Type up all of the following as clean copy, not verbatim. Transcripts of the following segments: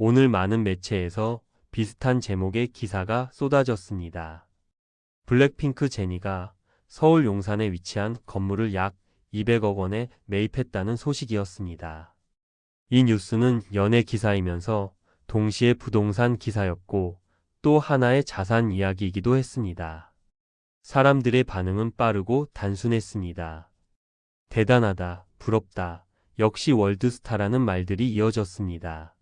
오늘 많은 매체에서 비슷한 제목의 기사가 쏟아졌습니다. 블랙핑크 제니가 서울 용산에 위치한 건물을 약 200억 원에 매입했다는 소식이었습니다. 이 뉴스는 연예 기사이면서 동시에 부동산 기사였고 또 하나의 자산 이야기이기도 했습니다. 사람들의 반응은 빠르고 단순했습니다. 대단하다, 부럽다, 역시 월드스타라는 말들이 이어졌습니다.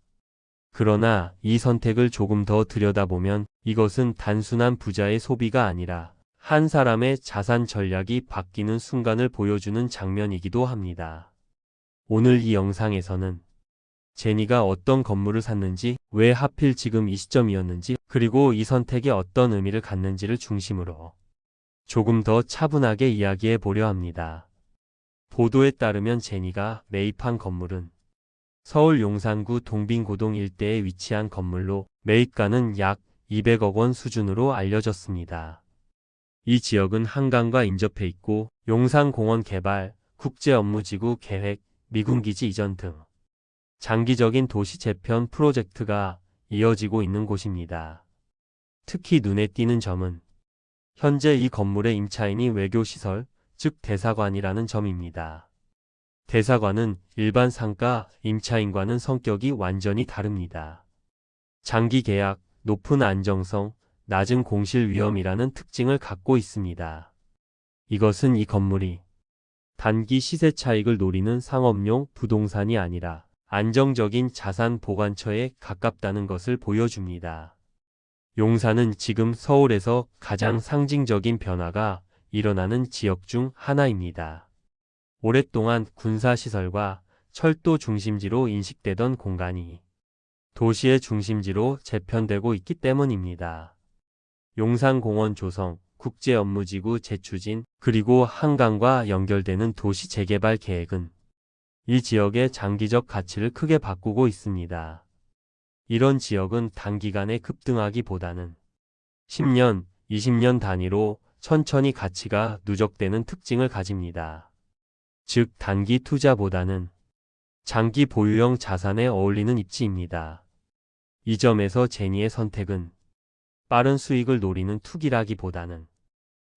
그러나 이 선택을 조금 더 들여다보면 이것은 단순한 부자의 소비가 아니라 한 사람의 자산 전략이 바뀌는 순간을 보여주는 장면이기도 합니다. 오늘 이 영상에서는 제니가 어떤 건물을 샀는지, 왜 하필 지금 이 시점이었는지, 그리고 이 선택에 어떤 의미를 갖는지를 중심으로 조금 더 차분하게 이야기해 보려 합니다. 보도에 따르면 제니가 매입한 건물은 서울 용산구 동빙고동 일대에 위치한 건물로 매입가는 약 200억 원 수준으로 알려졌습니다. 이 지역은 한강과 인접해 있고 용산공원 개발, 국제업무지구 계획, 미군기지 이전 등 장기적인 도시 재편 프로젝트가 이어지고 있는 곳입니다. 특히 눈에 띄는 점은 현재 이 건물의 임차인이 외교시설, 즉 대사관이라는 점입니다. 대사관은 일반 상가 임차인과는 성격이 완전히 다릅니다. 장기 계약, 높은 안정성, 낮은 공실 위험이라는 특징을 갖고 있습니다. 이것은 이 건물이 단기 시세 차익을 노리는 상업용 부동산이 아니라 안정적인 자산 보관처에 가깝다는 것을 보여줍니다. 용산은 지금 서울에서 가장 상징적인 변화가 일어나는 지역 중 하나입니다. 오랫동안 군사시설과 철도 중심지로 인식되던 공간이 도시의 중심지로 재편되고 있기 때문입니다. 용산공원 조성, 국제업무지구 재추진, 그리고 한강과 연결되는 도시 재개발 계획은 이 지역의 장기적 가치를 크게 바꾸고 있습니다. 이런 지역은 단기간에 급등하기보다는 10년, 20년 단위로 천천히 가치가 누적되는 특징을 가집니다. 즉 단기 투자보다는 장기 보유형 자산에 어울리는 입지입니다. 이 점에서 제니의 선택은 빠른 수익을 노리는 투기라기보다는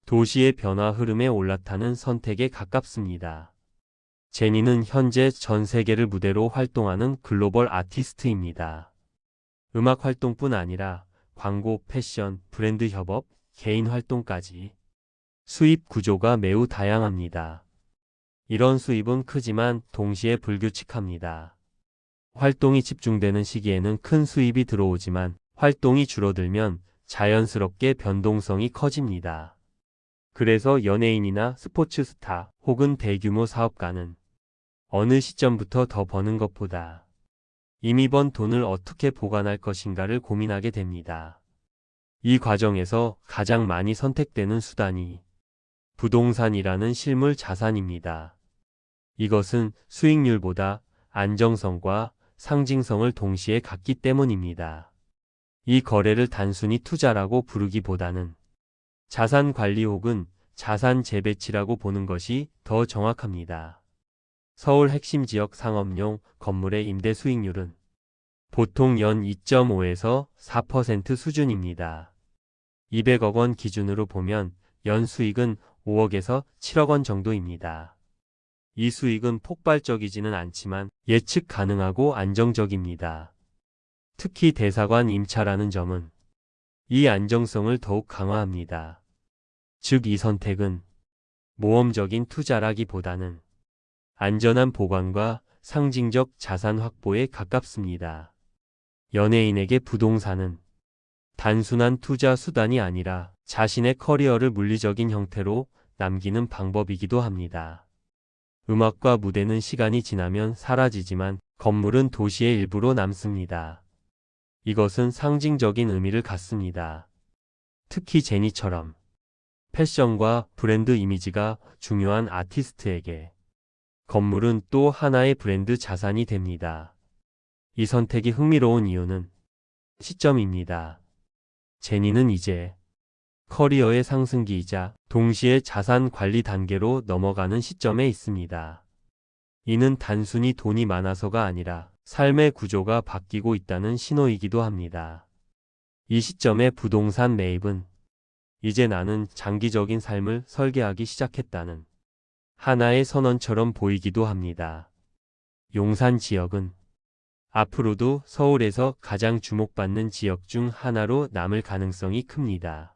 도시의 변화 흐름에 올라타는 선택에 가깝습니다. 제니는 현재 전 세계를 무대로 활동하는 글로벌 아티스트입니다. 음악 활동뿐 아니라 광고, 패션, 브랜드 협업, 개인 활동까지 수입 구조가 매우 다양합니다. 이런 수입은 크지만 동시에 불규칙합니다. 활동이 집중되는 시기에는 큰 수입이 들어오지만 활동이 줄어들면 자연스럽게 변동성이 커집니다. 그래서 연예인이나 스포츠 스타 혹은 대규모 사업가는 어느 시점부터 더 버는 것보다 이미 번 돈을 어떻게 보관할 것인가를 고민하게 됩니다. 이 과정에서 가장 많이 선택되는 수단이 부동산이라는 실물 자산입니다. 이것은 수익률보다 안정성과 상징성을 동시에 갖기 때문입니다. 이 거래를 단순히 투자라고 부르기보다는 자산 관리 혹은 자산 재배치라고 보는 것이 더 정확합니다. 서울 핵심 지역 상업용 건물의 임대 수익률은 보통 연 2.5에서 4% 수준입니다. 200억 원 기준으로 보면 연 수익은 5억에서 7억 원 정도입니다. 이 수익은 폭발적이지는 않지만 예측 가능하고 안정적입니다. 특히 대사관 임차라는 점은 이 안정성을 더욱 강화합니다. 즉 이 선택은 모험적인 투자라기보다는 안전한 보관과 상징적 자산 확보에 가깝습니다. 연예인에게 부동산은 단순한 투자 수단이 아니라 자신의 커리어를 물리적인 형태로 남기는 방법이기도 합니다. 음악과 무대는 시간이 지나면 사라지지만 건물은 도시의 일부로 남습니다. 이것은 상징적인 의미를 갖습니다. 특히 제니처럼 패션과 브랜드 이미지가 중요한 아티스트에게 건물은 또 하나의 브랜드 자산이 됩니다. 이 선택이 흥미로운 이유는 시점입니다. 제니는 이제 커리어의 상승기이자 동시에 자산 관리 단계로 넘어가는 시점에 있습니다. 이는 단순히 돈이 많아서가 아니라 삶의 구조가 바뀌고 있다는 신호이기도 합니다. 이 시점에 부동산 매입은 이제 나는 장기적인 삶을 설계하기 시작했다는 하나의 선언처럼 보이기도 합니다. 용산 지역은 앞으로도 서울에서 가장 주목받는 지역 중 하나로 남을 가능성이 큽니다.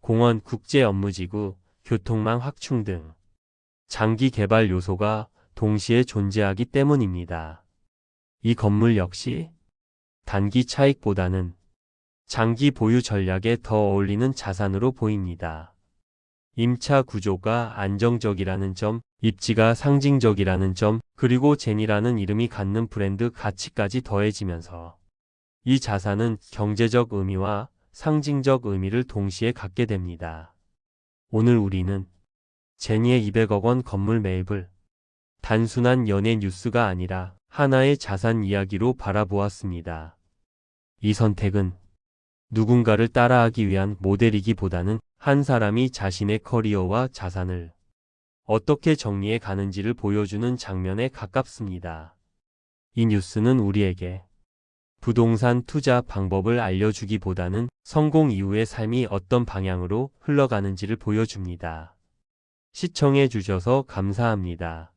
공원, 국제 업무지구, 교통망 확충 등 장기 개발 요소가 동시에 존재하기 때문입니다. 이 건물 역시 단기 차익보다는 장기 보유 전략에 더 어울리는 자산으로 보입니다. 임차 구조가 안정적이라는 점, 입지가 상징적이라는 점, 그리고 제니라는 이름이 갖는 브랜드 가치까지 더해지면서 이 자산은 경제적 의미와 상징적 의미를 동시에 갖게 됩니다. 오늘 우리는 제니의 200억 원 건물 매입을 단순한 연예 뉴스가 아니라 하나의 자산 이야기로 바라보았습니다. 이 선택은 누군가를 따라하기 위한 모델이기보다는 한 사람이 자신의 커리어와 자산을 어떻게 정리해 가는지를 보여주는 장면에 가깝습니다. 이 뉴스는 우리에게 부동산 투자 방법을 알려주기보다는 성공 이후의 삶이 어떤 방향으로 흘러가는지를 보여줍니다. 시청해 주셔서 감사합니다.